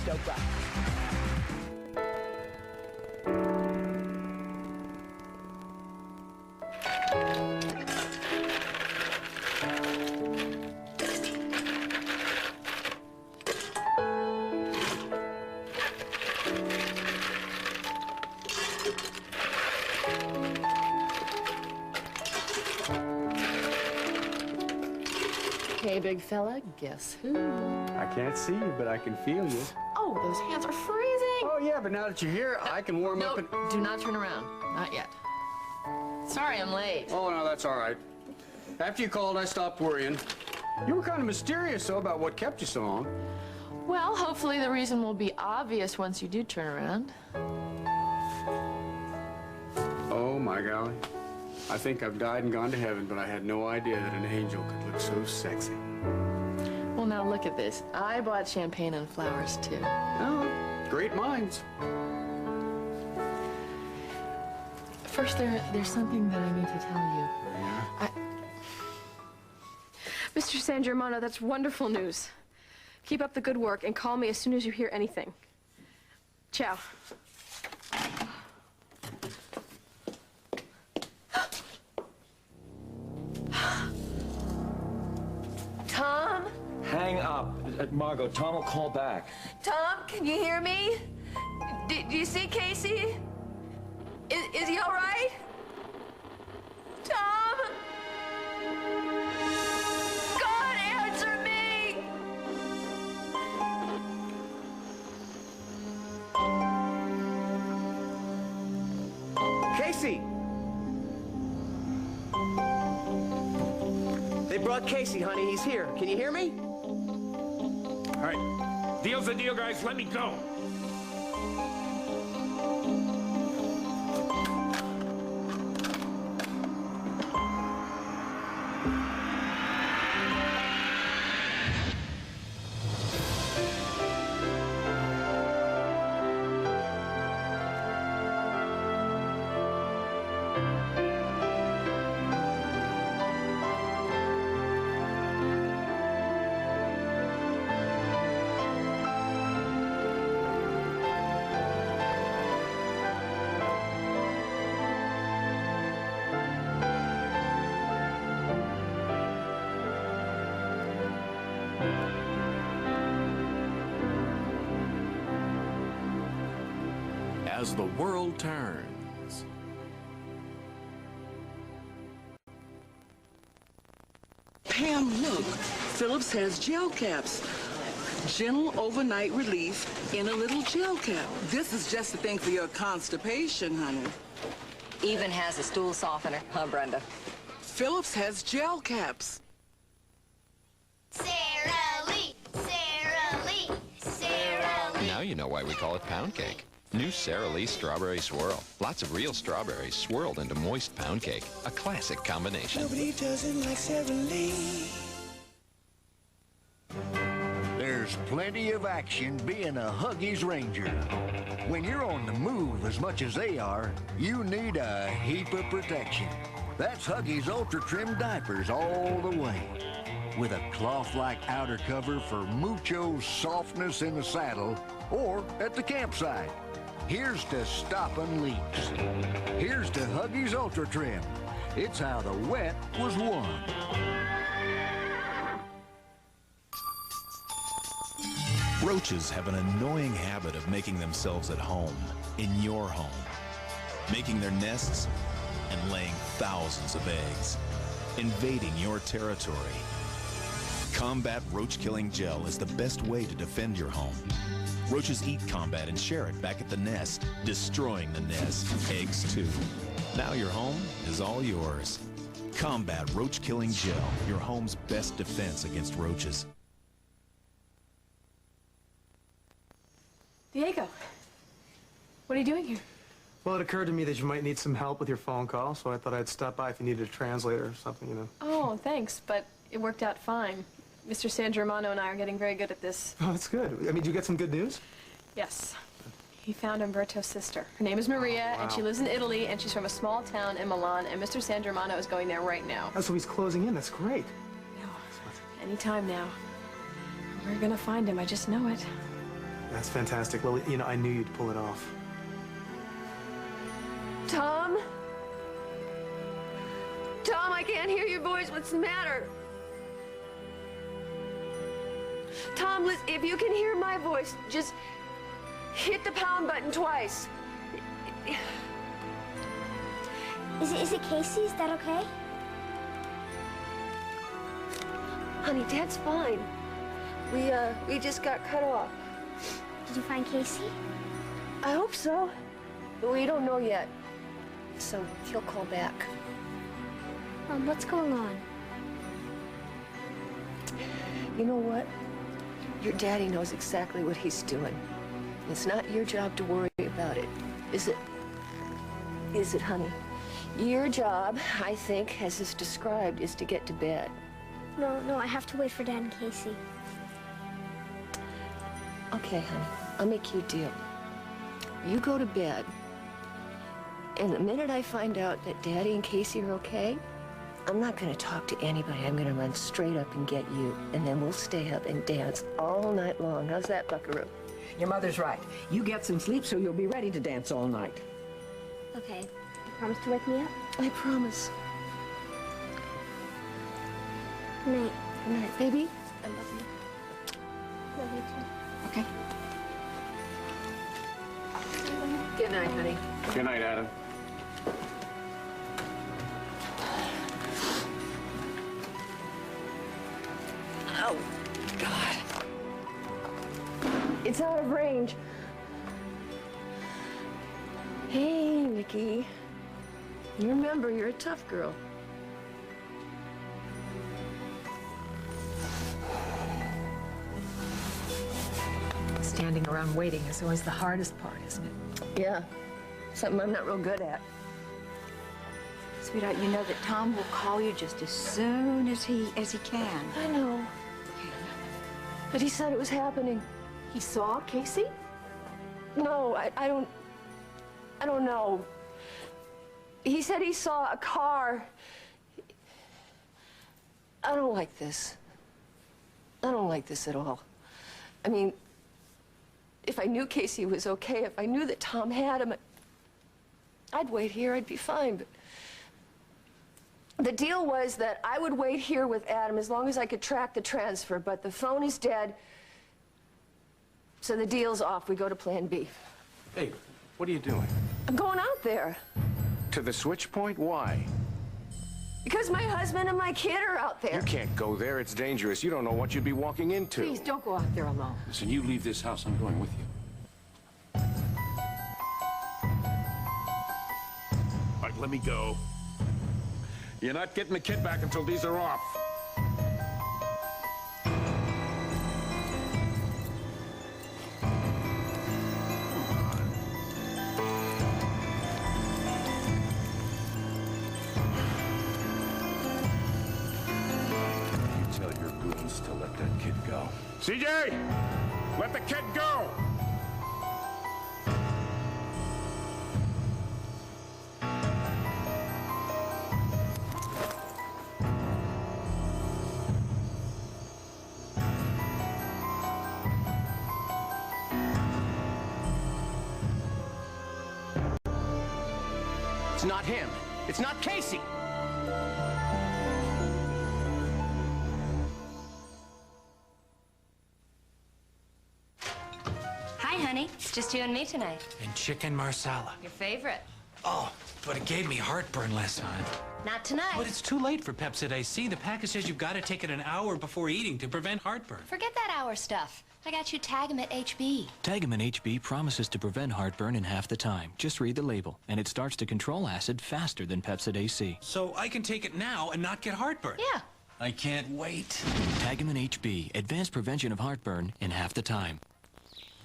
Dopa. Hey, big fella, guess who? I can't see you, but I can feel you. Oh, those hands are freezing. Oh, yeah, but now that you're here, I can warm up and... Do not turn around. Not yet. Sorry, I'm late. Oh, no, that's all right. After you called, I stopped worrying. You were kind of mysterious, though, about what kept you so long. Well, hopefully the reason will be obvious once you do turn around. Oh, my golly. I think I've died and gone to heaven, but I had no idea that an angel could look so sexy. Well, now look at this. I bought champagne and flowers, too. Oh, great minds. First, there's something that I need to tell you. Yeah? Mr. San Germano, that's wonderful news. Keep up the good work and call me as soon as you hear anything. Ciao. Tom? Hang up. Margot, Tom will call back. Tom, can you hear me? Do you see Casey? Is he all right? Tom? God, answer me! Casey! They brought Casey, honey. He's here. Can you hear me? All right. Deal's the deal, guys. Let me go. As the world turns. Pam, look. Phillips has gel caps. Gentle overnight relief in a little gel cap. This is just the thing for your constipation, honey. Even has a stool softener, huh, Brenda? Phillips has gel caps. Sara Lee, Sara Lee, Sara Lee. Now you know why we call it pound cake. New Sara Lee Strawberry Swirl. Lots of real strawberries swirled into moist pound cake. A classic combination. Nobody does it like Sara Lee. There's plenty of action being a Huggies Ranger. When you're on the move as much as they are, you need a heap of protection. That's Huggies Ultra Trim diapers all the way. With a cloth-like outer cover for mucho softness in the saddle or at the campsite. Here's to stopping leaks. Here's to Huggies Ultra Trim. It's how the wet was won. Roaches have an annoying habit of making themselves at home, in your home, making their nests and laying thousands of eggs, invading your territory. Combat Roach Killing Gel is the best way to defend your home. Roaches eat Combat and share it back at the nest, destroying the nest, eggs too. Now your home is all yours. Combat Roach Killing Gel, your home's best defense against roaches. Diego, what are you doing here? Well, it occurred to me that you might need some help with your phone call, so I thought I'd stop by if you needed a translator or something, you know. Oh, thanks, but it worked out fine. Mr. San Germano and I are getting very good at this. Oh, that's good. I mean, did you get some good news? Yes. He found Umberto's sister. Her name is Maria, and she lives in Italy, and she's from a small town in Milan, and Mr. San Germano is going there right now. Oh, so he's closing in. That's great. No, anytime now. We're gonna find him. I just know it. That's fantastic, Lily. You know, I knew you'd pull it off. Tom? Tom, I can't hear your voice. What's the matter? Tom, listen, if you can hear my voice, just hit the pound button twice. Is it Casey? Is that okay? Honey, Dad's fine. We just got cut off. Did you find Casey? I hope so, but we don't know yet. So he'll call back. What's going on? You know what? Your daddy knows exactly what he's doing. It's not your job to worry about it, is it? Is it, honey? Your job, I think, as is described, is to get to bed. No, I have to wait for Dad and Casey. Okay, honey, I'll make you a deal. You go to bed, and the minute I find out that Daddy and Casey are okay, I'm not going to talk to anybody. I'm going to run straight up and get you, and then we'll stay up and dance all night long. How's that, Buckaroo? Your mother's right. You get some sleep so you'll be ready to dance all night. Okay. You promise to wake me up? I promise. Good night. Good night, baby. I love you. Love you too. Okay. Good night, honey. Good night, Adam. Oh, God. It's out of range. Hey, Mickey. You remember, you're a tough girl. Standing around waiting is always the hardest part, isn't it? Yeah. Something I'm not real good at. Sweetheart, you know that Tom will call you just as soon as he can. I know. But he said it was happening. He saw Casey? No, I don't know. He said he saw a car. I don't like this. I don't like this at all. I mean, if I knew Casey was okay, if I knew that Tom had him, I'd wait here, I'd be fine. But the deal was that I would wait here with Adam as long as I could track the transfer, but the phone is dead, so the deal's off. We go to Plan B. Hey, what are you doing? I'm going out there. To the switch point? Why? Because my husband and my kid are out there. You can't go there. It's dangerous. You don't know what you'd be walking into. Please, don't go out there alone. Listen, you leave this house, I'm going with you. All right, let me go. You're not getting the kid back until these are off. To let that kid go. CJ! Let the kid go! It's not him. It's not Casey. Honey, it's just you and me tonight. And chicken marsala. Your favorite. Oh, but it gave me heartburn last time. Not tonight. But it's too late for Pepsid AC. The package says you've got to take it an hour before eating to prevent heartburn. Forget that hour stuff. I got you Tagamet HB. Tagamet HB promises to prevent heartburn in half the time. Just read the label, and it starts to control acid faster than Pepsid AC. So I can take it now and not get heartburn. Yeah. I can't wait. Tagamet HB, advanced prevention of heartburn in half the time.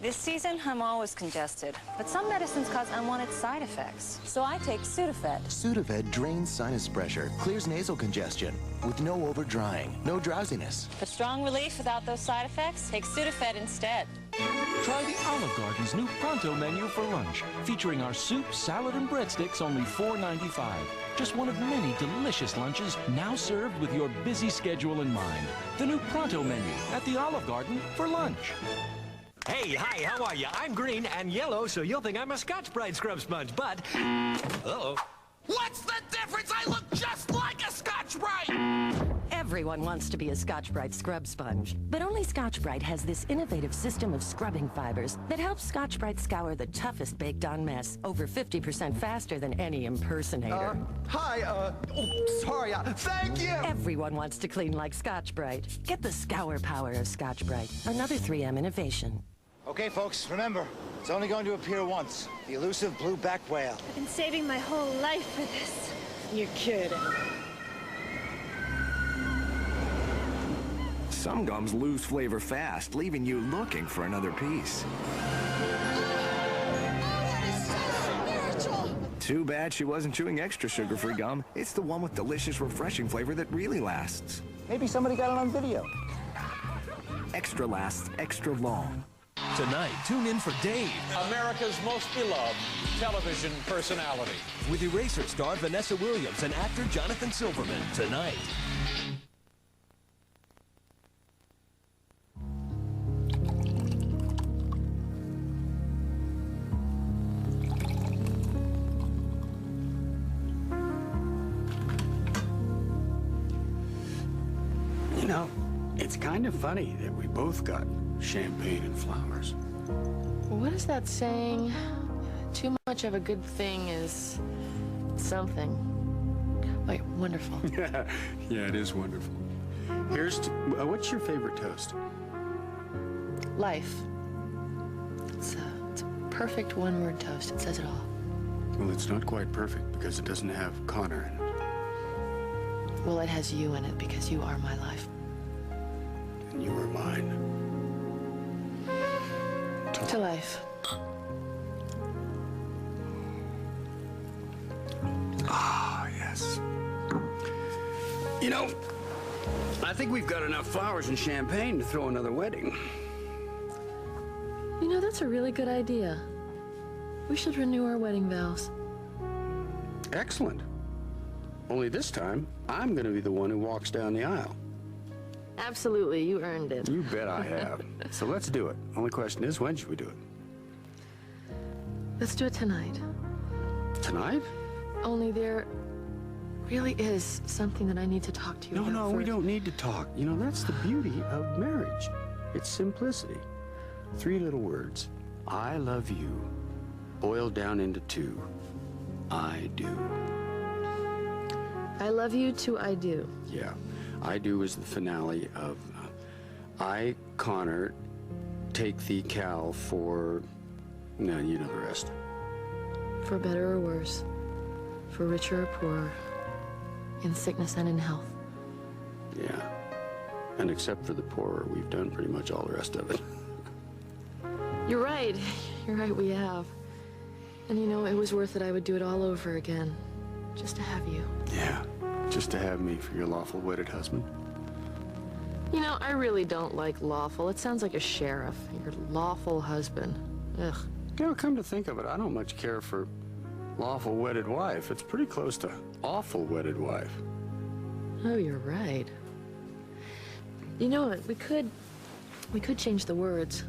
This season, I'm always congested, but some medicines cause unwanted side effects. So I take Sudafed. Sudafed drains sinus pressure, clears nasal congestion, with no overdrying, no drowsiness. For strong relief without those side effects, take Sudafed instead. Try the Olive Garden's new Pronto menu for lunch, featuring our soup, salad, and breadsticks, only $4.95. Just one of many delicious lunches now served with your busy schedule in mind. The new Pronto menu at the Olive Garden for lunch. Hey, hi, how are you? I'm green and yellow, so you'll think I'm a Scotch-Brite scrub sponge, but... Uh-oh. What's the difference? I look just like a Scotch-Brite! Everyone wants to be a Scotch-Brite scrub sponge, but only Scotch-Brite has this innovative system of scrubbing fibers that helps Scotch-Brite scour the toughest baked-on mess over 50% faster than any impersonator. Thank you! Everyone wants to clean like Scotch-Brite. Get the scour power of Scotch-Brite, another 3M innovation. Okay, folks, remember, it's only going to appear once. The elusive blue-backed whale. I've been saving my whole life for this. You're kidding. Some gums lose flavor fast, leaving you looking for another piece. Too bad she wasn't chewing extra sugar-free gum. It's the one with delicious, refreshing flavor that really lasts. Maybe somebody got it on video. Extra lasts extra long. Tonight, tune in for Dave, America's most beloved television personality. with Eraser star Vanessa Williams and actor Jonathan Silverman. Tonight. You know, it's kind of funny that we both got champagne and flowers. What is that saying? Too much of a good thing is something. Oh, yeah, wonderful. Yeah, it is wonderful. Here's to, what's your favorite toast? Life. It's a perfect one-word toast. It says it all. Well, it's not quite perfect because it doesn't have Connor in it. Well, it has you in it because you are my life. And you are mine. To life. Ah, yes. You know, I think we've got enough flowers and champagne to throw another wedding. You know, that's a really good idea. We should renew our wedding vows. Excellent. Only this time, I'm going to be the one who walks down the aisle. Absolutely, you earned it. You bet I have. So let's do it. Only question is, when should we do it? Let's do it tonight. Tonight? Only there really is something that I need to talk to you about. No, we don't need to talk. You know, that's the beauty of marriage. It's simplicity. 3 little words. I love you. Boiled down into 2. I do. I love you to I do. Yeah. I do is the finale of I, Connor, take thee, Cal, for... No, you know the rest. For better or worse. For richer or poorer. In sickness and in health. Yeah. And except for the poorer, we've done pretty much all the rest of it. You're right. You're right, we have. And you know, it was worth it. I would do it all over again. Just to have you. Yeah. Just to have me for your lawful wedded husband. You know, I really don't like lawful. It sounds like a sheriff. Your lawful husband. Ugh. You know, come to think of it, I don't much care for lawful wedded wife. It's pretty close to awful wedded wife. Oh, you're right. You know what? We could change the words.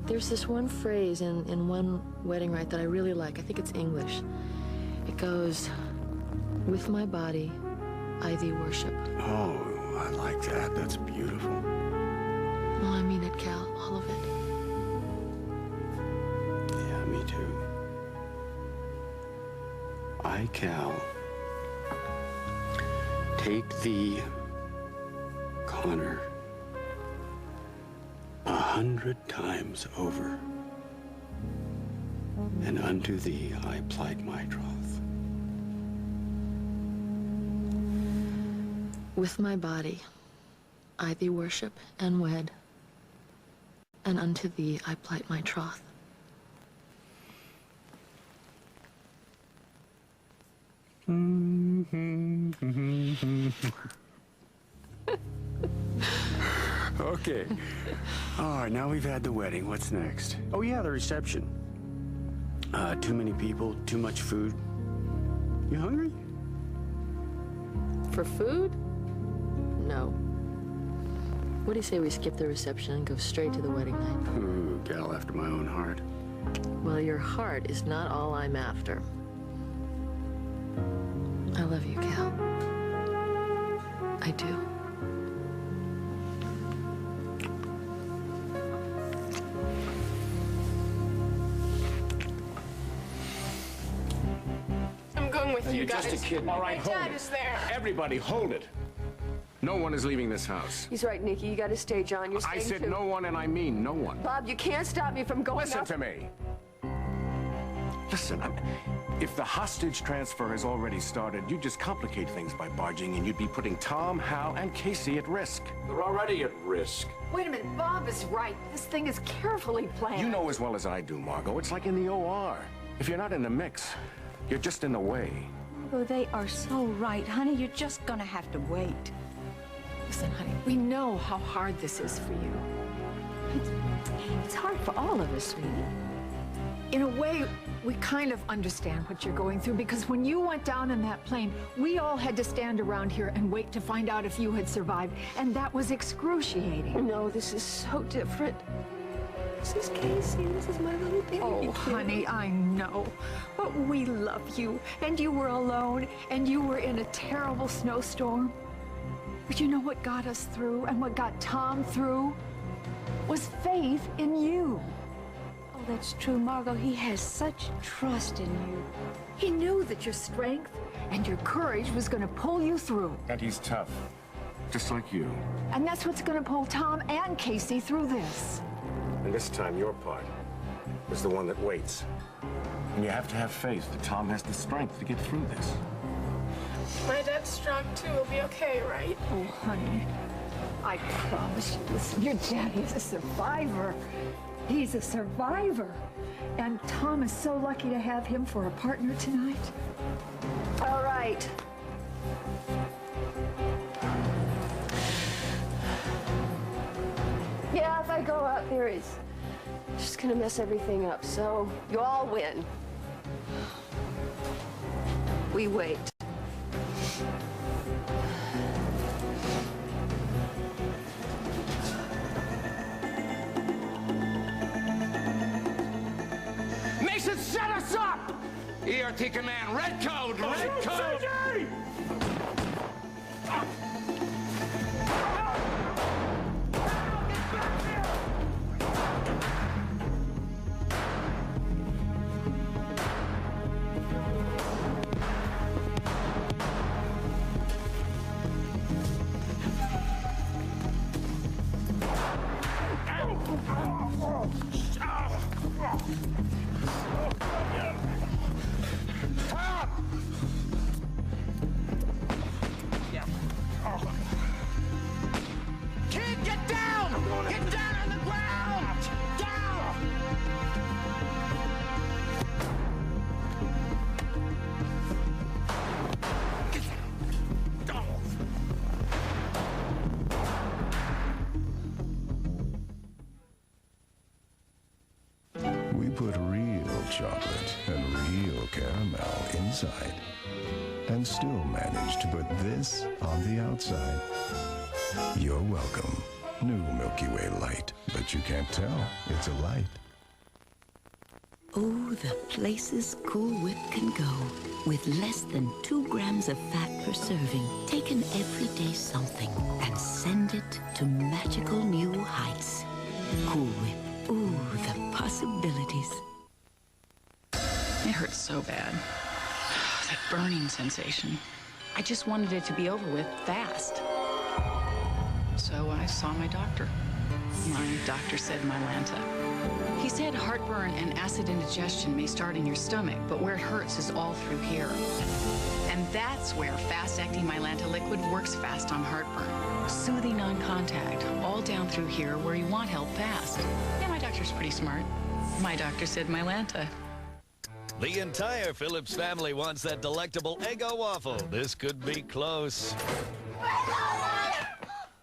There's this one phrase in one wedding rite that I really like. I think it's English. It goes, with my body, I thee worship. Oh, I like that. That's beautiful. Well, I mean it, Cal. All of it. Yeah, me too. I, Cal, take thee, Connor, 100 times over, and unto thee I plight my troth. With my body, I thee worship and wed, and unto thee I plight my troth. Okay. All right, now we've had the wedding. What's next? Oh, yeah, the reception. Too many people, too much food. You hungry? For food? No. What do you say we skip the reception and go straight to the wedding night? Ooh, gal after my own heart. Well, your heart is not all I'm after. I love you, Cal. I do. I'm going with you You're guys. just a kid. All right, My hold dad it. is there. Everybody, hold it. No one is leaving this house. He's right, Nikki. You gotta stay, John. You're I staying said too. no one, and I mean no one. Bob, you can't stop me from going Listen up. to me. Listen, if the hostage transfer has already started, you'd just complicate things by barging in. You'd be putting Tom, Hal, and Casey at risk. They're already at risk. Wait a minute, Bob is right. This thing is carefully planned. You know as well as I do, Margot. It's like in the OR. If you're not in the mix, you're just in the way. Oh, they are so right, honey. You're just gonna have to wait. Listen, honey, we know how hard this is for you. It's hard for all of us, sweetie. In a way, we kind of understand what you're going through, because when you went down in that plane, we all had to stand around here and wait to find out if you had survived, and that was excruciating. No, this is so different. This is Casey. This is my little baby. Oh, honey, I know. But we love you, and you were alone, and you were in a terrible snowstorm. But you know what got us through, and what got Tom through? Was faith in you. Oh, that's true, Margot. He has such trust in you. He knew that your strength and your courage was going to pull you through. And he's tough, just like you. And that's what's going to pull Tom and Casey through this. And this time, your part is the one that waits. And you have to have faith that Tom has the strength to get through this. My dad's strong too. We'll be okay, right? Oh, honey, I promise you, listen, your daddy is a survivor. He's a survivor. And Tom is so lucky to have him for a partner tonight. All right. Yeah, if I go out there, it's just gonna mess everything up. So you all win. We wait. Mason, set us up! ERT command, red code, red code! Kid, get down! Get down on the ground! Down! Get down! We put real chocolate and real caramel inside, and still manage to put this on the outside. You're welcome. New Milky Way Light, but you can't tell it's a light. Oh, the places Cool Whip can go. With less than 2 grams of fat per serving, take an everyday something and send it to magical new heights. Cool Whip. Ooh, the possibilities. It hurts so bad. That burning sensation. I just wanted it to be over with fast. So I saw my doctor. My doctor said Mylanta. He said heartburn and acid indigestion may start in your stomach, but where it hurts is all through here. And that's where fast-acting Mylanta liquid works fast on heartburn. Soothing on contact, all down through here where you want help fast. Yeah, my doctor's pretty smart. My doctor said Mylanta. The entire Phillips family wants that delectable Eggo waffle. This could be close.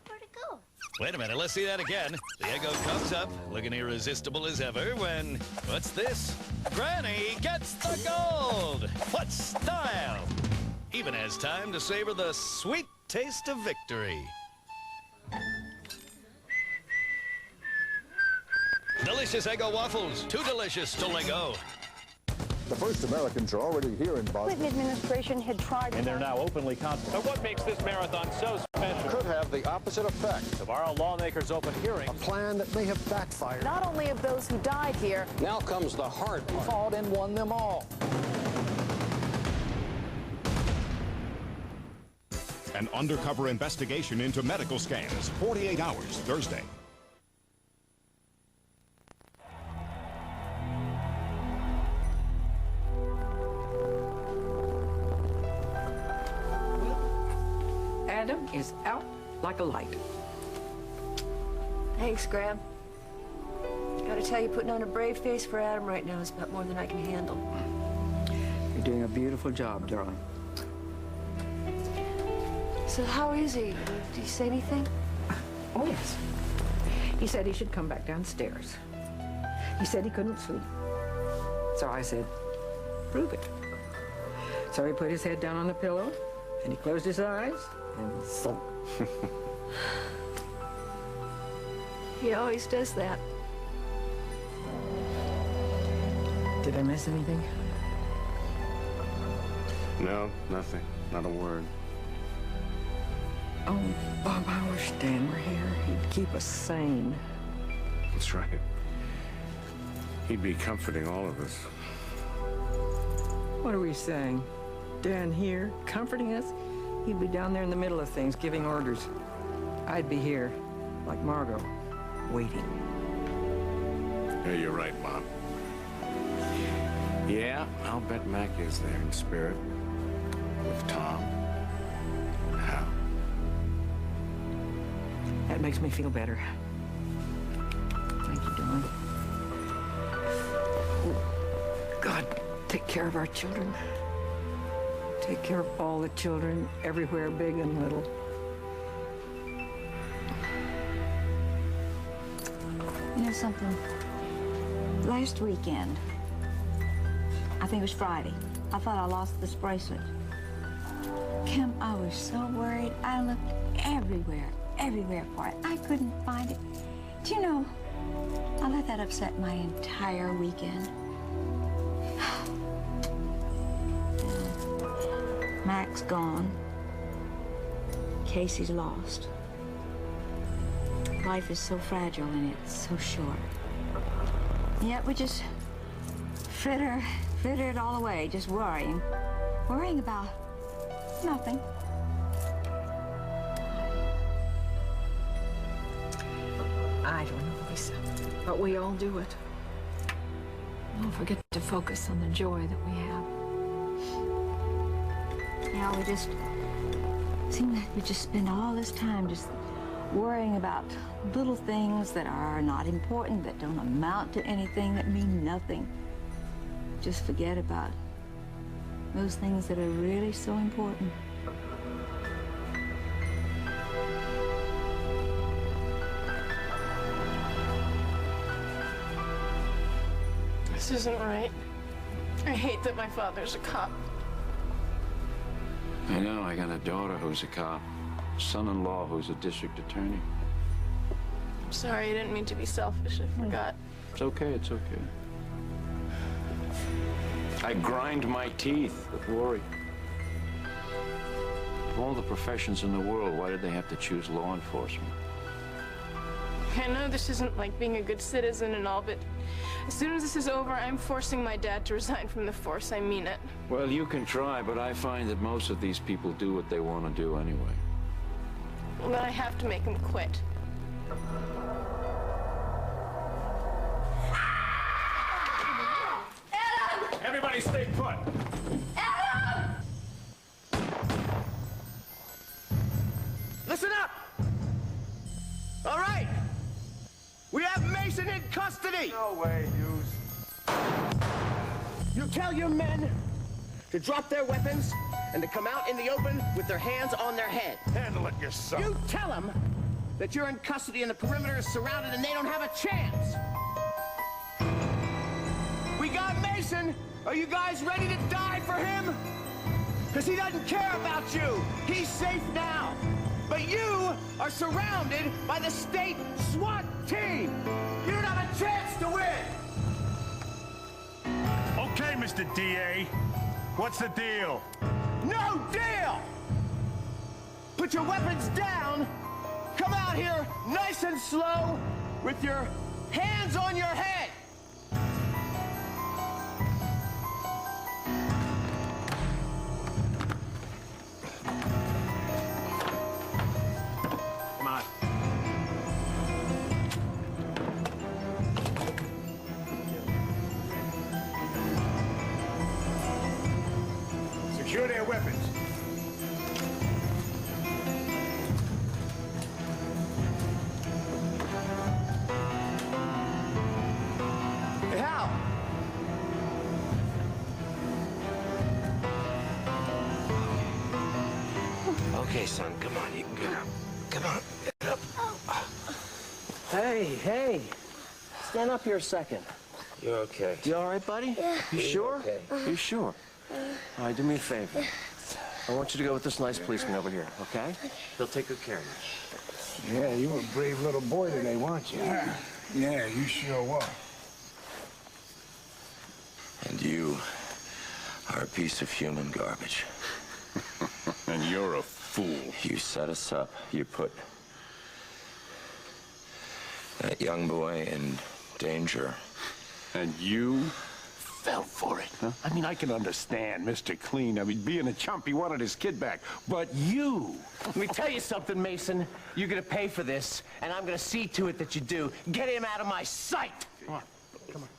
Where'd it go? Wait a minute, let's see that again. The Eggo comes up, looking irresistible as ever, when, what's this? Granny gets the gold! What style! Even has time to savor the sweet taste of victory. Delicious Eggo waffles, too delicious to let go. The first Americans are already here in Boston. Clinton administration had tried... And they're now openly confident. But what makes this marathon so special? Could have the opposite effect. Tomorrow, lawmakers open hearings. A plan that may have backfired. Not only of those who died here... Now comes the hard part. Fought and won them all. An undercover investigation into medical scams. 48 hours, Thursday. Adam is out like a light. Thanks, Graham. Gotta tell you, putting on a brave face for Adam right now is about more than I can handle. You're doing a beautiful job, darling. So how is he? Did he say anything? Oh, yes. He said he should come back downstairs. He said he couldn't sleep. So I said, prove it. So he put his head down on the pillow, and he closed his eyes, and slump. He always does that. Did I miss anything? No, nothing. Not a word. Oh, Bob, I wish Dan were here. He'd keep us sane. That's right. He'd be comforting all of us. What are we saying? Dan here, comforting us? He'd be down there in the middle of things, giving orders. I'd be here, like Margot, waiting. Yeah, you're right, Mom. Yeah, I'll bet Mac is there in spirit. With Tom. Hal. That makes me feel better. Thank you, darling. God, take care of our children. Take care of all the children, everywhere, big and little. You know something? Last weekend, I think it was Friday, I thought I lost this bracelet. Kim, I was so worried. I looked everywhere for it. I couldn't find it. Do you know, I let that upset my entire weekend. Mac's gone. Casey's lost. Life is so fragile and it's so short. Yet we just fritter it all away, just worrying about nothing. I don't know, Lisa, but we all do it. Don't forget to focus on the joy that we have. Yeah, we just seem like we just spend all this time just worrying about little things that are not important, that don't amount to anything, that mean nothing. Just forget about those things that are really so important. This isn't right. I hate that my father's a cop. I know, I got a daughter who's a cop, son-in-law who's a district attorney. I'm sorry, I didn't mean to be selfish. I forgot. It's okay, it's okay. I grind my teeth with worry. Of all the professions in the world, why did they have to choose law enforcement? I know this isn't like being a good citizen and all, but as soon as this is over, I'm forcing my dad to resign from the force. I mean it. Well, you can try, but I find that most of these people do what they want to do anyway. Well, then I have to make him quit. Adam! Everybody stay put. Adam! Listen up! All right! We have Mason in custody! No way, Hughes. You tell your men to drop their weapons and to come out in the open with their hands on their head. Handle it yourself. You tell them that you're in custody and the perimeter is surrounded and they don't have a chance. We got Mason. Are you guys ready to die for him? Because he doesn't care about you. He's safe now. But you are surrounded by the state SWAT team. You don't have a chance to Mr. DA. What's the deal? No deal! Put your weapons down. Come out here nice and slow with your hands on your head. Come on. Secure their weapons. Hey, Hal. Okay, son, come on, you can get up. Come on, get up. Hey. Stand up here a second. You're okay. You all right, buddy? Yeah. You sure? Okay. You sure? All right, do me a favor. I want you to go with this nice policeman over here, okay? He'll take good care of you. Yeah, you were a brave little boy today, weren't you? Yeah, you sure were. And you are a piece of human garbage. And you're a fool. You set us up. You put that young boy in danger. And you fell for it. Huh? I mean, I can understand Mr. Clean. I mean, being a chump, he wanted his kid back. But you... Let me tell you something, Mason. You're gonna pay for this, and I'm gonna see to it that you do. Get him out of my sight! Come on. Come on.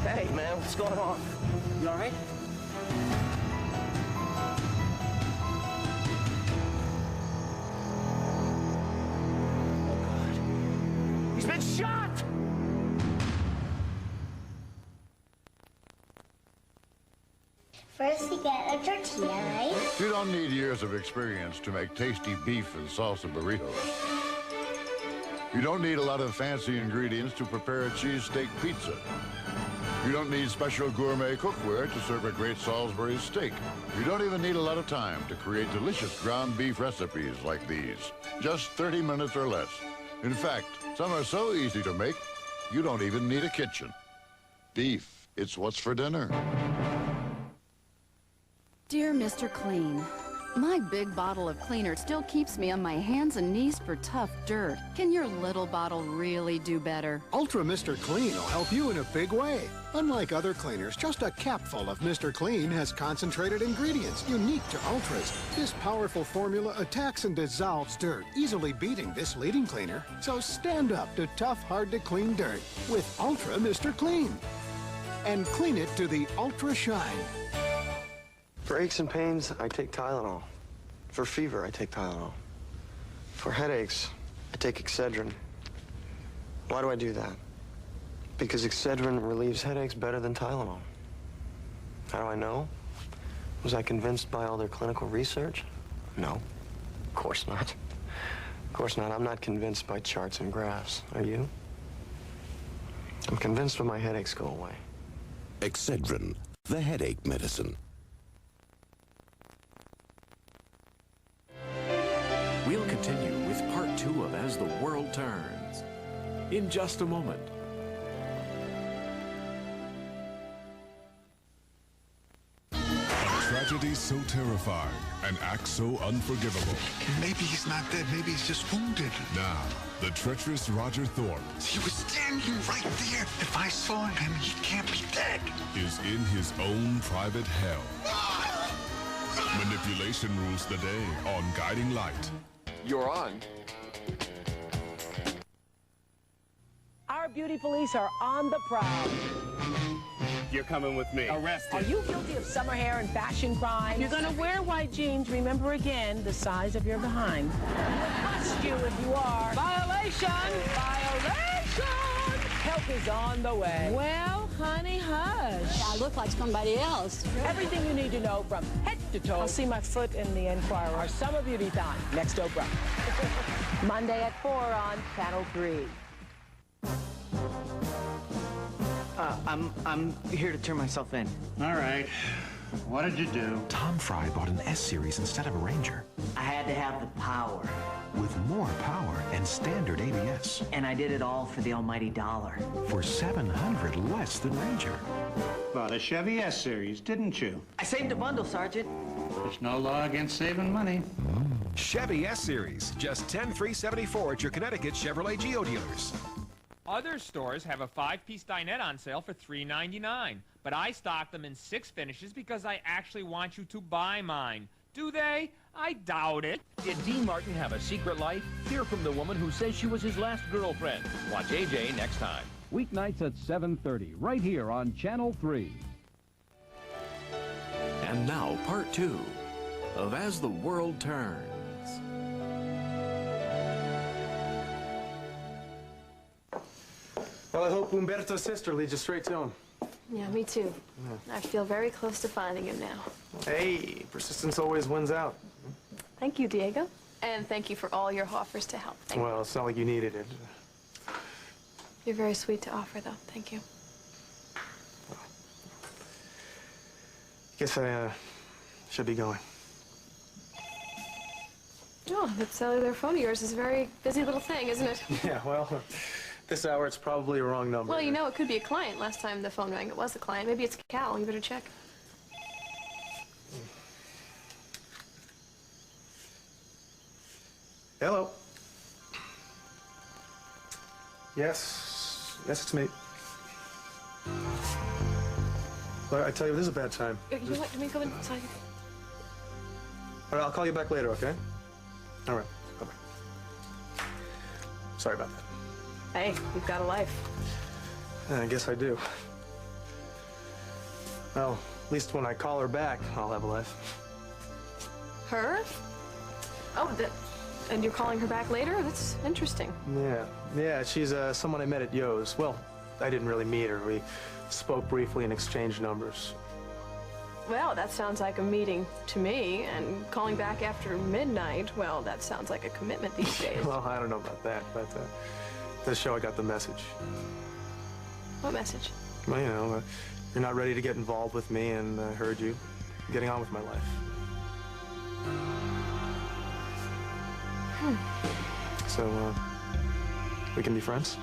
Hey, man, what's going on? You all right? Oh, God. He's been shot! First, you get a tortilla, right? You don't need years of experience to make tasty beef and salsa burritos. You don't need a lot of fancy ingredients to prepare a cheesesteak pizza. You don't need special gourmet cookware to serve a great Salisbury steak. You don't even need a lot of time to create delicious ground beef recipes like these. Just 30 minutes or less. In fact, some are so easy to make, you don't even need a kitchen. Beef, it's what's for dinner. Dear Mr. Clean, my big bottle of cleaner still keeps me on my hands and knees for tough dirt. Can your little bottle really do better? Ultra Mr. Clean will help you in a big way. Unlike other cleaners, just a capful of Mr. Clean has concentrated ingredients unique to Ultras. This powerful formula attacks and dissolves dirt, easily beating this leading cleaner. So stand up to tough, hard-to-clean dirt with Ultra Mr. Clean. And clean it to the Ultra Shine. For aches and pains, I take Tylenol. For fever, I take Tylenol. For headaches, I take Excedrin. Why do I do that? Because Excedrin relieves headaches better than Tylenol. How do I know? Was I convinced by all their clinical research? No, of course not. Of course not. I'm not convinced by charts and graphs. Are you? I'm convinced when my headaches go away. Excedrin, the headache medicine. We'll continue with part 2 of As the World Turns in just a moment. Tragedy so terrifying and acts so unforgivable. Maybe he's not dead. Maybe he's just wounded. Now, the treacherous Roger Thorpe He was standing right there. If I saw him, he can't be dead. is in his own private hell. Manipulation rules the day on Guiding Light. You're on. Our beauty police are on the prowl. You're coming with me. Arrested. Are you guilty of summer hair and fashion crimes? If you're going to wear white jeans, remember again the size of your behind. We'll bust you if you are. Violation! Violation! Help is on the way. Well, honey, hush. I look like somebody else. Everything you need to know from head to toe. I'll see my foot in the Enquirer. Our summer beauty time. Next Oprah. Monday at 4 on Channel 3. I'm here to turn myself in. All right. What did you do? Tom Fry bought an S-Series instead of a Ranger. I had to have the power. with more power and standard ABS. And I did it all for the almighty dollar. For $700 less than Ranger. Bought a Chevy S-Series, didn't you? I saved a bundle, Sergeant. There's no law against saving money. Chevy S-Series, just $10,374 at your Connecticut Chevrolet Geo dealers. Other stores have a 5-piece dinette on sale for $3.99, but I stock them in 6 finishes because I actually want you to buy mine. Do they? I doubt it. Did Dean Martin have a secret life? Hear from the woman who says she was his last girlfriend. Watch AJ next time. Weeknights at 7:30, right here on Channel 3. And now, part 2 of As the World Turns. Well, I hope Umberto's sister leads you straight to him. Yeah, me too. Yeah. I feel very close to finding him now. Hey, persistence always wins out. Thank you, Diego. And thank you for all your offers to help. Thank Well, it's not like you needed it. You're very sweet to offer, though. Thank you. Guess I should be going. Oh, that cellular phone of yours is a very busy little thing, isn't it? Yeah, well, this hour it's probably a wrong number. Well, you know, it could be a client. Last time the phone rang, it was a client. Maybe it's Cal. You better check. Hello. Yes, it's me. But I tell you, this is a bad time. You know what? Can we go inside? All right, I'll call you back later, okay? All right, bye-bye. Sorry about that. Hey, you've got a life. I guess I do. Well, at least when I call her back, I'll have a life. Her? Oh, and you're calling her back later? That's interesting. Yeah, she's someone I met at Yo's. Well, I didn't really meet her. We spoke briefly and exchanged numbers. Well, that sounds like a meeting to me, and calling back after midnight, well, that sounds like a commitment these days. Well, I don't know about that, but this show I got the message. What message? Well, you know, you're not ready to get involved with me, and I heard you getting on with my life. So, we can be friends?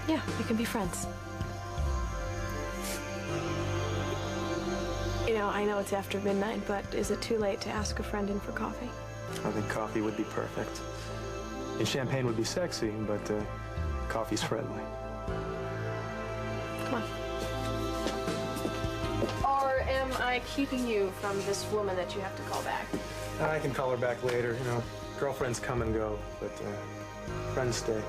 Yeah, we can be friends. You know, I know it's after midnight, but is it too late to ask a friend in for coffee? I think coffee would be perfect. And champagne would be sexy, but coffee's friendly. Come on. Or am I keeping you from this woman that you have to call back? I can call her back later, you know. Girlfriends come and go, but friends stay.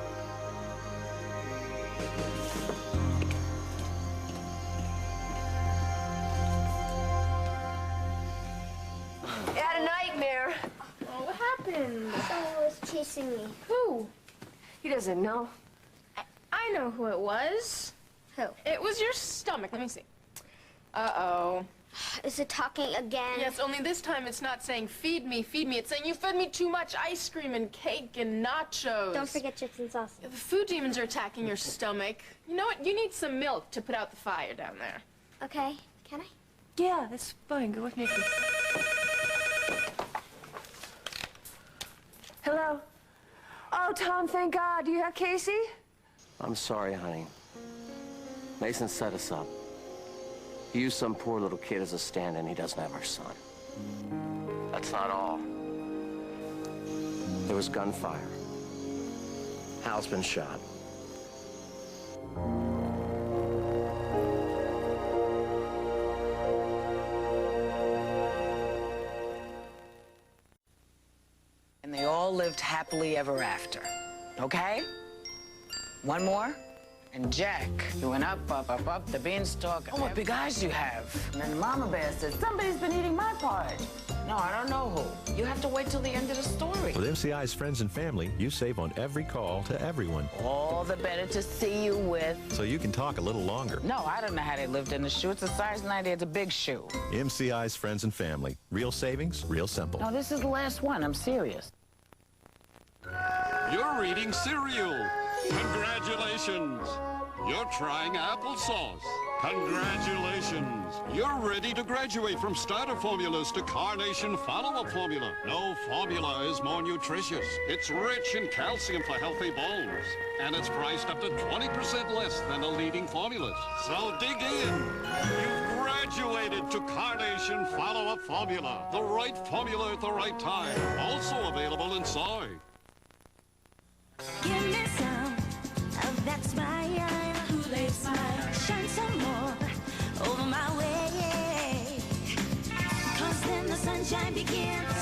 I had a nightmare. Oh, what happened? Someone was chasing me. Who? He doesn't know. I know who it was. Who? It was your stomach. Let me see. Uh-oh. Is it talking again? Yes, only this time it's not saying feed me, feed me. It's saying you fed me too much ice cream and cake and nachos. Don't forget chips and sauce. The food demons are attacking your stomach. You know what? You need some milk to put out the fire down there. Okay. Can I? Yeah, that's fine. Go with Nikki. Hello? Oh, Tom, thank God. Do you have Casey? I'm sorry, honey. Mason set us up. He used some poor little kid as a stand-in. He doesn't have our son. That's not all. There was gunfire. Hal's been shot. And they all lived happily ever after. Okay? One more? And Jack, you went up, the beanstalk. Oh, what big eyes you have. And then the mama bear said, somebody's been eating my porridge. No, I don't know who. You have to wait till the end of the story. With MCI's friends and family, you save on every call to everyone. All the better to see you with. So you can talk a little longer. No, I don't know how they lived in the shoe. It's a size 90, it's a big shoe. MCI's friends and family. Real savings, real simple. No, this is the last one. I'm serious. You're reading cereal. Congratulations. You're trying applesauce. Congratulations! You're ready to graduate from starter formulas to Carnation follow-up formula. No formula is more nutritious. It's rich in calcium for healthy bones. And it's priced up to 20% less than the leading formulas. So dig in. You've graduated to Carnation follow-up formula. The right formula at the right time. Also available in soy. Give me some of that smile, Kool-Aid smile. Shine some more over my way. 'Cause then the sunshine begins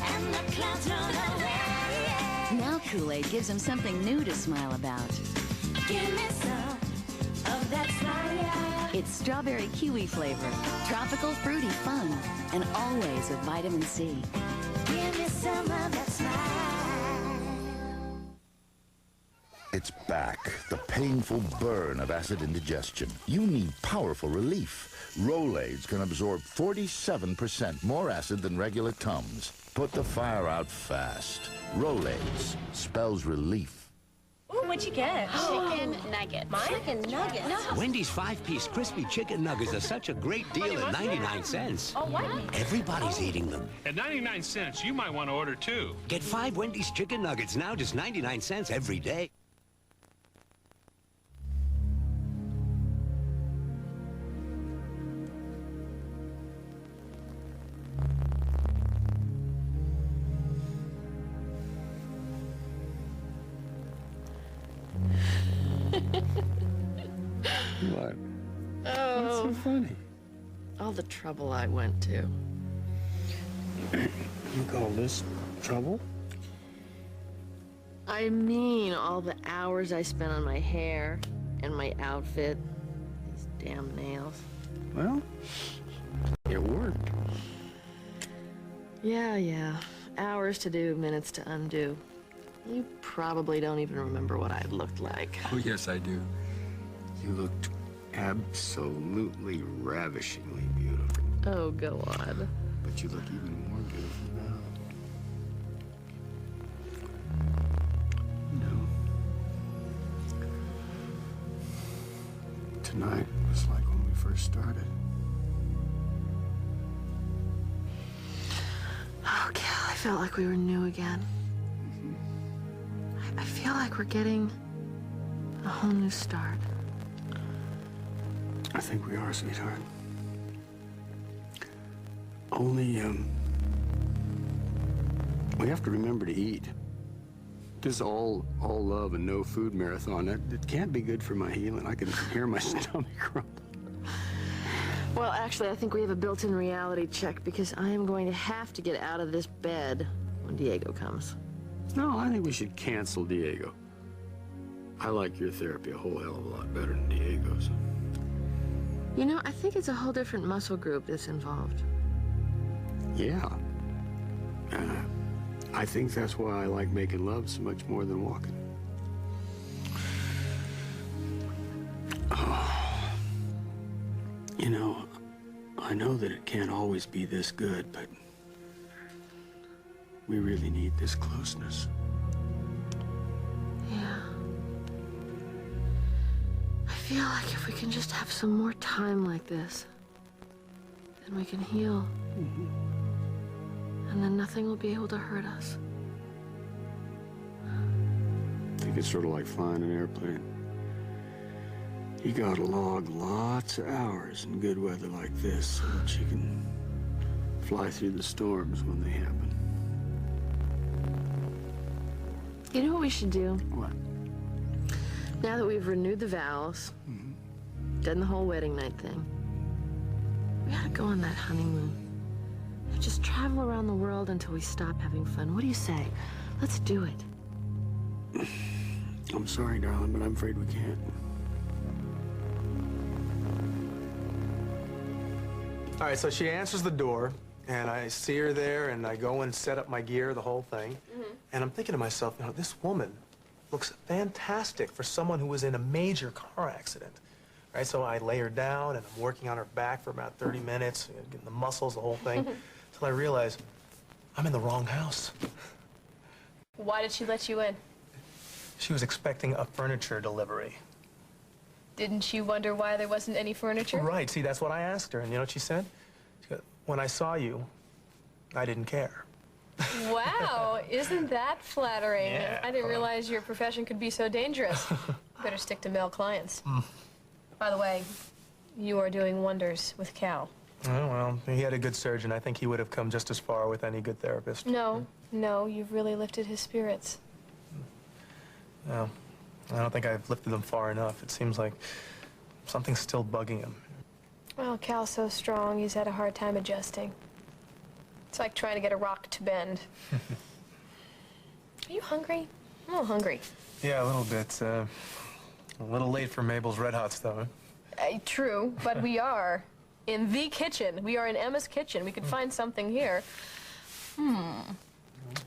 and the clouds run away. Now Kool-Aid gives him something new to smile about. Give me some of that smile. It's strawberry kiwi flavor, tropical fruity fun, and always with vitamin C. Give me some of that smile. It's back, the painful burn of acid indigestion. You need powerful relief. Rolaids can absorb 47% more acid than regular Tums. Put the fire out fast. Rolaids spells relief. Ooh, what'd you get? Chicken nugget. Mine? Chicken nugget. No. Wendy's 5-piece crispy chicken nuggets are such a great deal at 99 cents. Oh, what? Everybody's eating them. At 99 cents, you might want to order 2. Get 5 Wendy's chicken nuggets now, just 99 cents every day. What? Oh. What's so funny? All the trouble I went to. You call this trouble? I mean, all the hours I spent on my hair and my outfit. These damn nails. Well, it worked. Yeah. Hours to do, minutes to undo. You probably don't even remember what I looked like. Oh, yes, I do. You looked absolutely ravishingly beautiful. Oh, go on. But you look even more beautiful now. Tonight was like when we first started. Oh, Cal, I felt like we were new again. I feel like we're getting a whole new start. I think we are, sweetheart. Only, we have to remember to eat. This all love and no food marathon, it can't be good for my healing. I can hear my stomach rumble. Well, actually, I think we have a built-in reality check because I am going to have to get out of this bed when Diego comes. No, I think we should cancel Diego. I like your therapy a whole hell of a lot better than Diego's. You know, I think it's a whole different muscle group that's involved. Yeah. I think that's why I like making love so much more than walking. Oh. You know, I know that it can't always be this good, but we really need this closeness. Yeah. I feel like if we can just have some more time like this, then we can heal. Mm-hmm. And then nothing will be able to hurt us. I think it's sort of like flying an airplane. You gotta log lots of hours in good weather like this so that you can fly through the storms when they happen. You know what we should do? What? Now that we've renewed the vows, done the whole wedding night thing, we gotta go on that honeymoon. And just travel around the world until we stop having fun. What do you say? Let's do it. I'm sorry, darling, but I'm afraid we can't. All right, so she answers the door, and I see her there, and I go and set up my gear, the whole thing. And I'm thinking to myself, you know, this woman looks fantastic for someone who was in a major car accident. Right, so I lay her down, and I'm working on her back for about 30 minutes, you know, getting the muscles, the whole thing, until I realize I'm in the wrong house. Why did she let you in? She was expecting a furniture delivery. Didn't you wonder why there wasn't any furniture? Right, see, that's what I asked her, and you know what she said? She goes, when I saw you, I didn't care. Wow, isn't that flattering? Yeah, I didn't realize your profession could be so dangerous. Better stick to male clients. By the way, you are doing wonders with Cal. Oh, well, he had a good surgeon. I think he would have come just as far with any good therapist. No, you've really lifted his spirits. No, I don't think I've lifted them far enough. It seems like something's still bugging him. Well, Cal's so strong, he's had a hard time adjusting. It's like trying to get a rock to bend. Are you hungry? I'm a little hungry. Yeah, a little bit. A little late for Mabel's Red Hots, though. True, but we are in the kitchen. We are in Emma's kitchen. We could find something here. Well,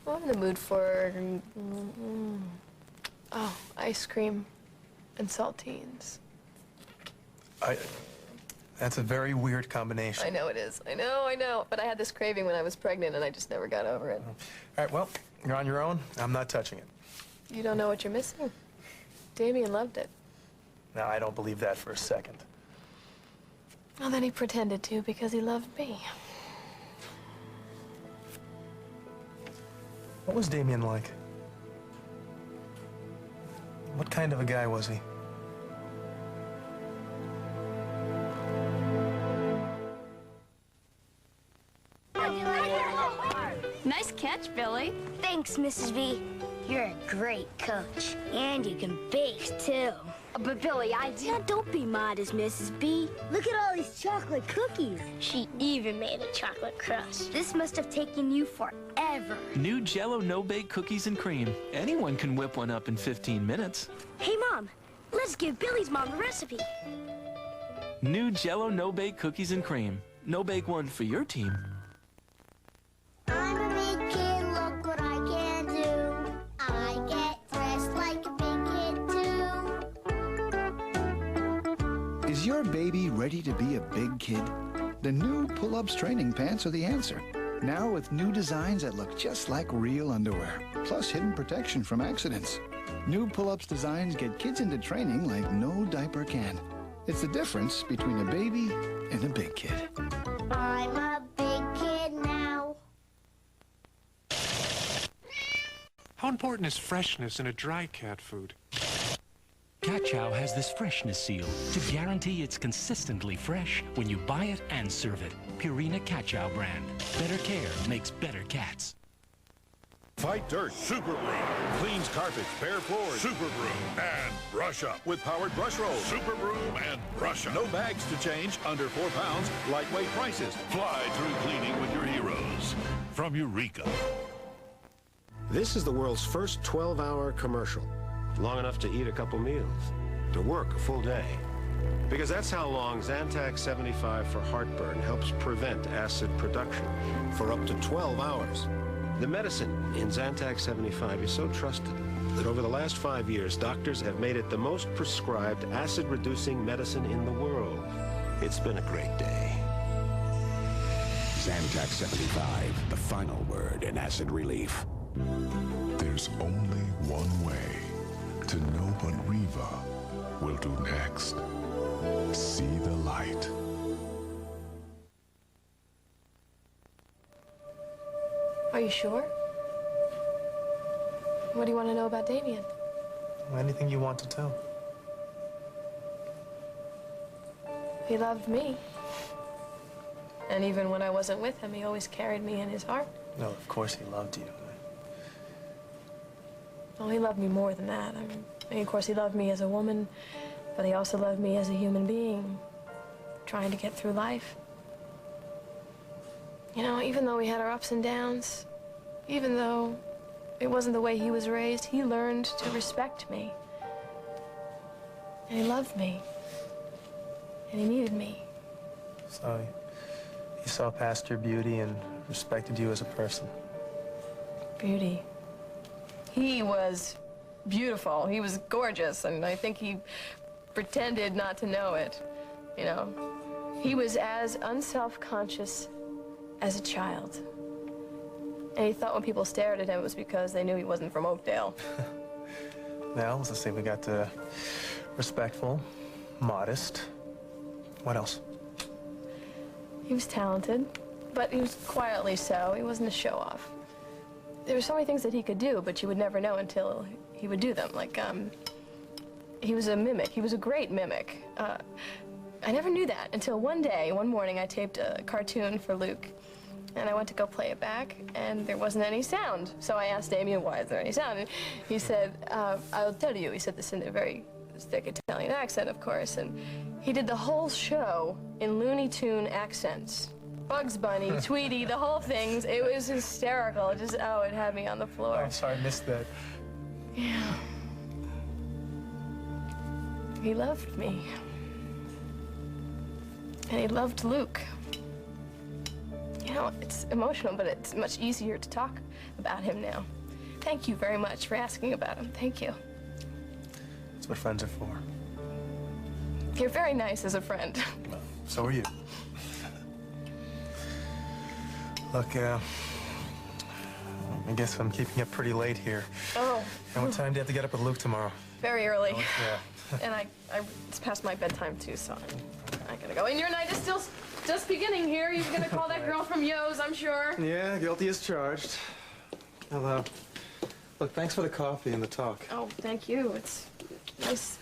I'm in the mood for... oh, ice cream and saltines. That's a very weird combination. I know it is. I know. But I had this craving when I was pregnant, and I just never got over it. All right, well, you're on your own. I'm not touching it. You don't know what you're missing. Damien loved it. No, I don't believe that for a second. Well, then he pretended to because he loved me. What was Damien like? What kind of a guy was he? Nice catch, Billy. Thanks, Mrs. V. You're a great coach. And you can bake, too. But, Billy, don't be modest, Mrs. B. Look at all these chocolate cookies. She even made a chocolate crust. This must have taken you forever. New Jell-O no-bake cookies and cream. Anyone can whip one up in 15 minutes. Hey, Mom, let's give Billy's mom the recipe. New Jell-O no-bake cookies and cream. No-bake one for your team. I'm a big kid, look what I can do. I get dressed like a big kid, too. Is your baby ready to be a big kid? The new pull-ups training pants are the answer. Now with new designs that look just like real underwear, plus hidden protection from accidents. New pull-ups designs get kids into training like no diaper can. It's the difference between a baby and a big kid. I'm a big kid now. How important is freshness in a dry cat food? Cat Chow has this freshness seal to guarantee it's consistently fresh when you buy it and serve it. Purina Cat Chow brand. Better care makes better cats. Fight dirt, Super Broom. Cleans carpets, bare floors, Super Broom. And brush up with powered brush rolls, Super Broom and brush up. No bags to change, under 4 pounds, lightweight prices. Fly through cleaning with your heroes. From Eureka. This is the world's first 12-hour commercial. Long enough to eat a couple meals, to work a full day. Because that's how long Zantac 75 for heartburn helps prevent acid production for up to 12 hours. The medicine in Zantac 75 is so trusted that over the last 5 years, doctors have made it the most prescribed acid-reducing medicine in the world. It's been a great day. Zantac 75, the final word in acid relief. There's only one way to know what Riva will do next. See the light. Are you sure? What do you want to know about Damien? Anything you want to tell. He loved me. And even when I wasn't with him, he always carried me in his heart. No, of course he loved you. Well, he loved me more than that. I mean, of course, he loved me as a woman, but he also loved me as a human being, trying to get through life. You know, even though we had our ups and downs, even though it wasn't the way he was raised, he learned to respect me. And he loved me. And he needed me. So he saw past your beauty and respected you as a person. Beauty. He was beautiful. He was gorgeous, and I think he pretended not to know it, you know. He was as unself-conscious as a child. And he thought when people stared at him, it was because they knew he wasn't from Oakdale. Now, let's see, we got respectful, modest. What else? He was talented, but he was quietly so. He wasn't a show-off. There were so many things that he could do, but you would never know until he would do them. Like, he was a mimic. He was a great mimic. I never knew that until one day, one morning, I taped a cartoon for Luke, and I went to go play it back, and there wasn't any sound. So I asked Damien, why is there any sound? And he said, I'll tell you. He said this in a very thick Italian accent, of course, and he did the whole show in Looney Tune accents. Bugs Bunny, Tweety, the whole thing. It was hysterical. Just, oh, it had me on the floor. I'm sorry, I missed that. Yeah. He loved me. And he loved Luke. You know, it's emotional, but it's much easier to talk about him now. Thank you very much for asking about him. Thank you. That's what friends are for. You're very nice as a friend. Well, so are you. Look, I guess I'm keeping it pretty late here. Oh. And what time do you have to get up with Luke tomorrow? Very early. Oh, yeah. And it's past my bedtime, too, so I gotta go. And your night is still just beginning here. You're gonna call that girl from Yo's, I'm sure. Yeah, guilty as charged. Hello. Look, thanks for the coffee and the talk. Oh, thank you. It's nice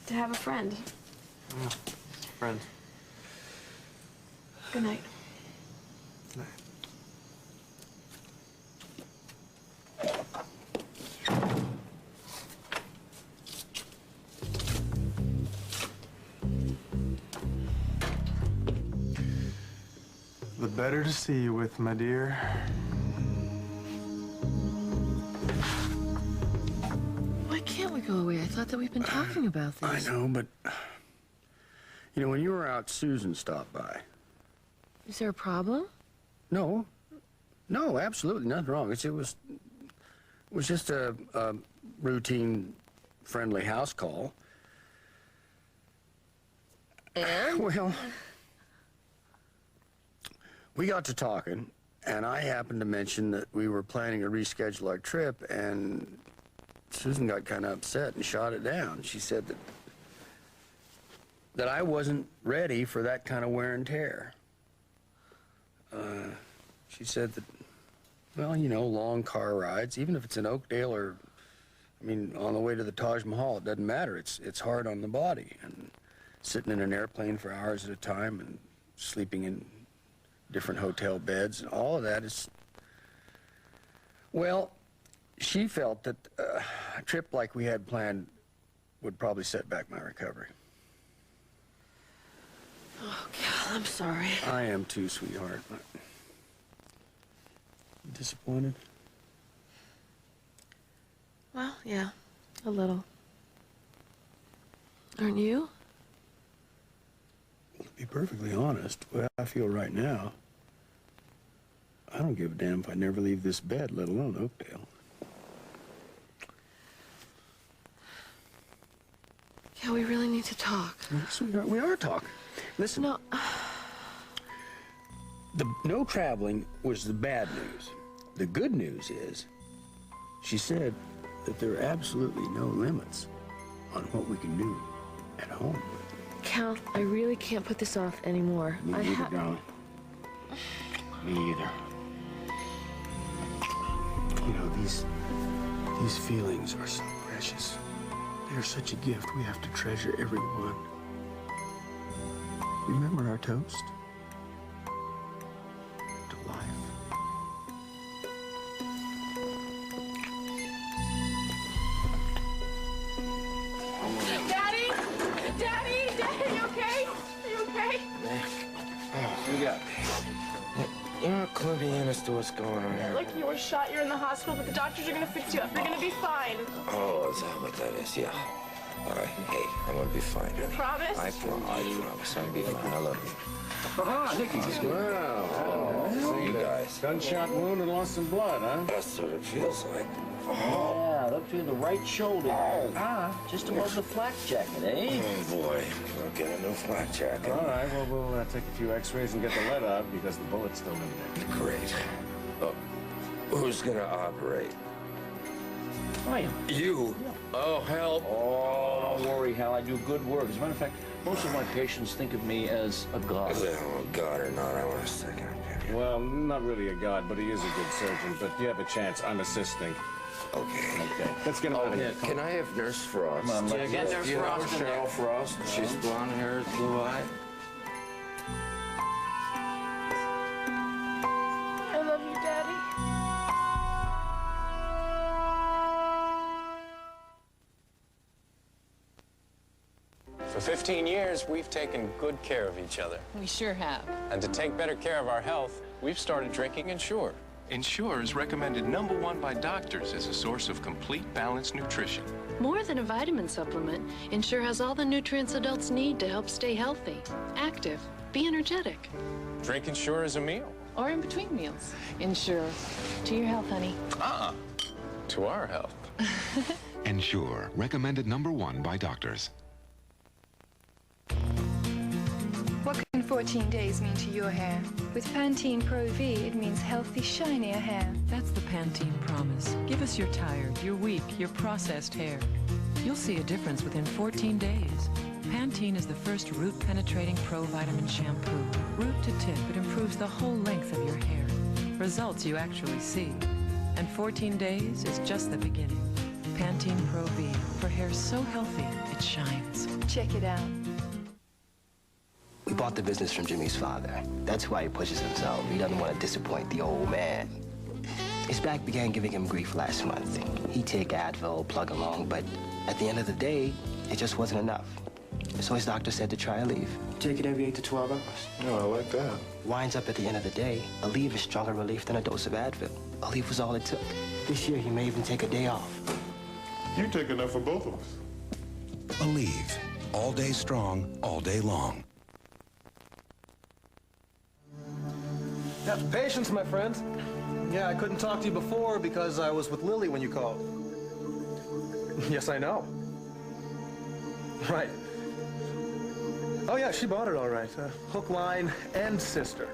to have a friend. Yeah, friend. Good night. Good night. The better to see you with, my dear. Why can't we go away? I thought that we've been talking about this. I know, but... You know, when you were out, Susan stopped by. Is there a problem? No. No, absolutely nothing wrong. It was just a routine, friendly house call. And? Well, we got to talking, and I happened to mention that we were planning to reschedule our trip, and Susan got kind of upset and shot it down. She said that I wasn't ready for that kind of wear and tear. She said that, well, you know, long car rides, even if it's in Oakdale or, I mean, on the way to the Taj Mahal, it doesn't matter. It's hard on the body. And sitting in an airplane for hours at a time and sleeping in different hotel beds, and all of that is, well, she felt that a trip like we had planned would probably set back my recovery. Oh, Cal, I'm sorry. I am too, sweetheart. Disappointed? Well, yeah, a little. Aren't you? Well, to be perfectly honest, the way I feel right now, I don't give a damn if I never leave this bed, let alone Oakdale. Yeah, we really need to talk. Sweetheart, we are talking. Listen. No. The no traveling was the bad news. The good news is, she said that there are absolutely no limits on what we can do at home. Cal, I really can't put this off anymore. Me either, darling. Me either. You know, these feelings are so precious. They're such a gift. We have to treasure every one. Remember our toast? To life. Daddy? Daddy? Daddy, you okay? Are you okay? You got You're not clue to understand what's going on here. Look, you were shot, you're in the hospital, but the doctors are gonna fix you up. You're gonna be fine. Oh, is that what that is? Yeah. All right. Hey, I'm gonna be fine. You promise? I promise. I'm gonna be fine. I love you. I think he's good. Wow. See you guys. Gunshot wound and lost some blood, huh? That's what it feels like. Yeah, up to the right shoulder. Just above the flak jacket, eh? Oh, boy. I'll get a new flak jacket. All right, well, we'll take a few x-rays and get the lead out because the bullet's still in there. Great. Look, who's gonna operate? I am. You? Oh, help. Oh, don't worry, Hal. I do good work. As a matter of fact, most of my patients think of me as a god. Oh, God or not, I want a second. Well, not really a god, but he is a good surgeon. But you have a chance. I'm assisting. Okay. Let's get him out of here. Can I have Nurse Frost? Come on, let's Get Nurse You know Frost in there. Cheryl Frost? She's blonde hair, blue eye. I love you, Daddy. For 15 years, we've taken good care of each other. We sure have. And to take better care of our health, we've started drinking Ensure. Ensure is recommended #1 by doctors as a source of complete, balanced nutrition. More than a vitamin supplement, Ensure has all the nutrients adults need to help stay healthy, active, be energetic. Drink Ensure as a meal. Or in between meals. Ensure. To your health, honey. To our health. Ensure, recommended #1 by doctors. What can 14 days mean to your hair? With Pantene Pro V, it means healthy, shinier hair. That's the Pantene promise. Give us your tired, your weak, your processed hair. You'll see a difference within 14 days. Pantene is the first root-penetrating pro-vitamin shampoo. Root to tip, it improves the whole length of your hair. Results you actually see. And 14 days is just the beginning. Pantene Pro V, for hair so healthy, it shines. Check it out. We bought the business from Jimmy's father. That's why he pushes himself. He doesn't want to disappoint the old man. His back began giving him grief last month. He'd take Advil, plug along, but at the end of the day, it just wasn't enough. So his doctor said to try a leave. Take it every 8 to 12 hours. Oh, I like that. Winds up at the end of the day, a leave is stronger relief than a dose of Advil. A leave was all it took. This year, he may even take a day off. You take enough for both of us. Aleve. All day strong, all day long. Yeah, patience, my friends. Yeah, I couldn't talk to you before because I was with Lily when you called. Yes, I know. Right. Oh, yeah, she bought it all right. Hook, line, and sister.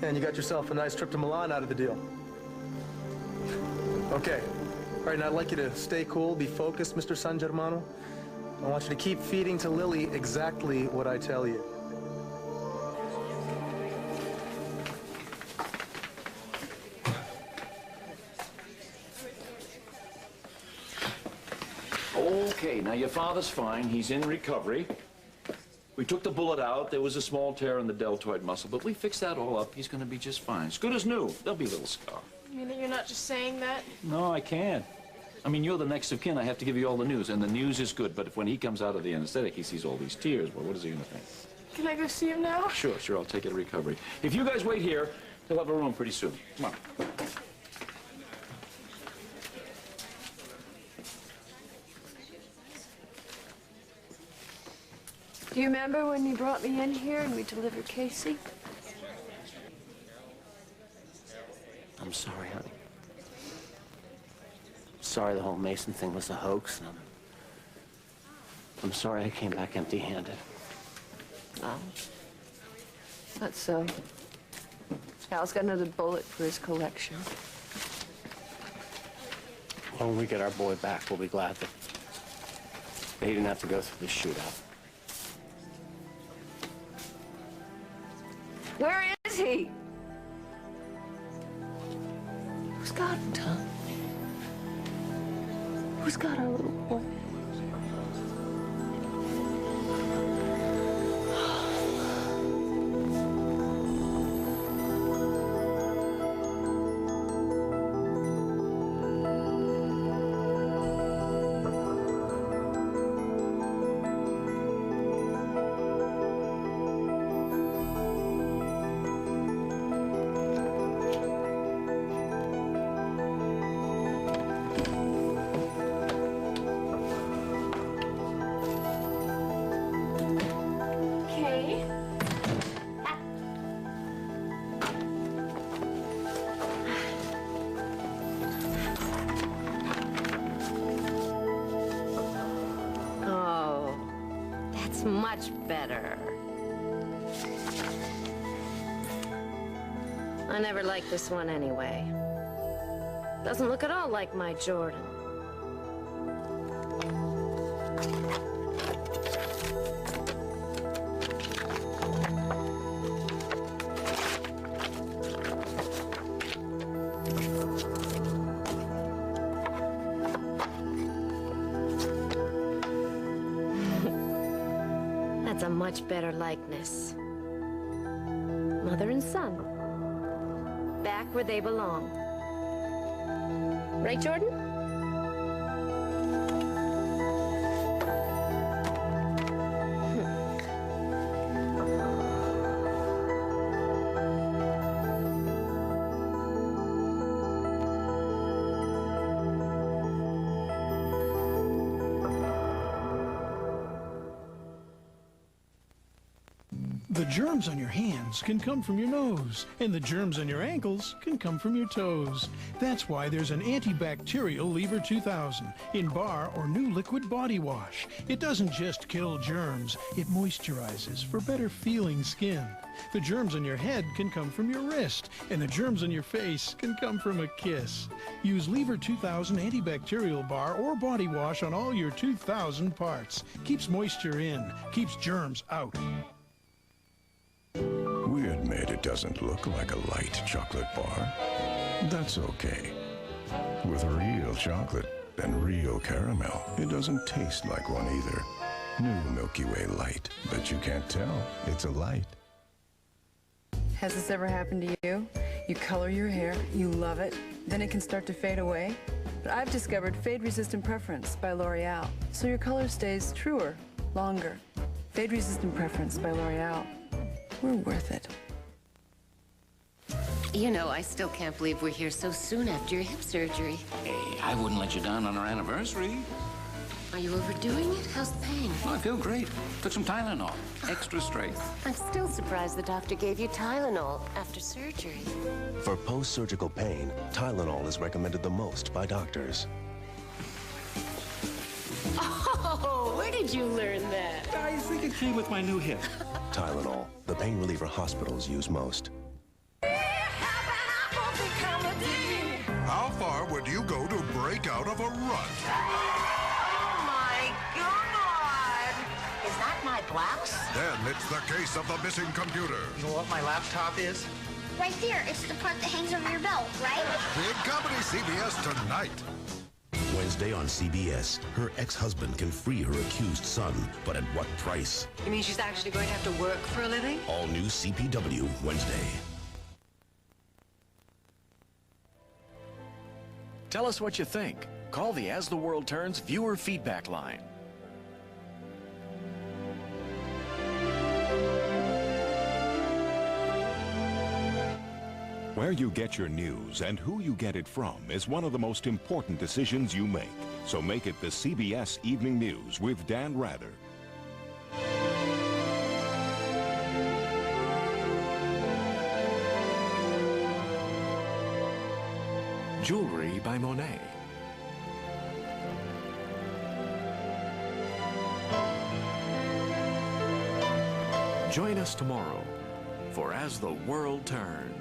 And you got yourself a nice trip to Milan out of the deal. Okay. All right, now I'd like you to stay cool, be focused, Mr. San Germano. I want you to keep feeding to Lily exactly what I tell you. Okay, now your father's fine. He's in recovery. We took the bullet out. There was a small tear in the deltoid muscle, but we fixed that all up. He's going to be just fine. As good as new. There'll be a little scar. You mean that you're not just saying that? No, I can't. I mean, you're the next of kin. I have to give you all the news, and the news is good. But if when he comes out of the anesthetic, he sees all these tears, well, what is he going to think? Can I go see him now? Sure, I'll take you to recovery. If you guys wait here, he'll have a room pretty soon. Come on. Do you remember when you brought me in here and we delivered Casey? I'm sorry, honey. Sorry the whole Mason thing was a hoax. And I'm sorry I came back empty-handed. Oh. That's so. Hal's got another bullet for his collection. When we get our boy back, we'll be glad that he didn't have to go through this shootout. Where is he? Who's got him, Tom? Who's got our little boy? Much better. I never liked this one anyway. Doesn't look at all like my Jordan. That's a much better likeness. Mother and son. Back where they belong. Right, Jordan? The germs on your hands can come from your nose, and the germs on your ankles can come from your toes. That's why there's an antibacterial Lever 2000 in bar or new liquid body wash. It doesn't just kill germs, it moisturizes for better feeling skin. The germs on your head can come from your wrist, and the germs on your face can come from a kiss. Use Lever 2000 antibacterial bar or body wash on all your 2,000 parts. Keeps moisture in, keeps germs out. We admit it doesn't look like a light chocolate bar. That's okay. With real chocolate and real caramel, it doesn't taste like one either. New Milky Way Light, but you can't tell it's a light. Has this ever happened to you? You color your hair, you love it, then it can start to fade away. But I've discovered Fade Resistant Preference by L'Oreal, so your color stays truer, longer. Fade Resistant Preference by L'Oreal. We're worth it. You know, I still can't believe we're here so soon after your hip surgery. Hey, I wouldn't let you down on our anniversary. Are you overdoing it? How's the pain? Oh, I feel great. Took some Tylenol. Extra strength. I'm still surprised the doctor gave you Tylenol after surgery. For post-surgical pain, Tylenol is recommended the most by doctors. Oh, where did you learn that? I think it came with my new hip. Tylenol, the pain reliever hospitals use most. How far would you go to break out of a rut? Oh, my God! Is that my blouse? Then it's the case of the missing computer. You know what my laptop is? Right there. It's the part that hangs over your belt, right? Big Company CBS tonight. Wednesday on CBS, her ex-husband can free her accused son, but at what price? You mean she's actually going to have to work for a living? All new CPW Wednesday. Tell us what you think. Call the As the World Turns viewer feedback line. Where you get your news and who you get it from is one of the most important decisions you make. So make it the CBS Evening News with Dan Rather. Jewelry by Monet. Join us tomorrow for As the World Turns.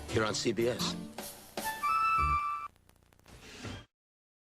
Here on CBS,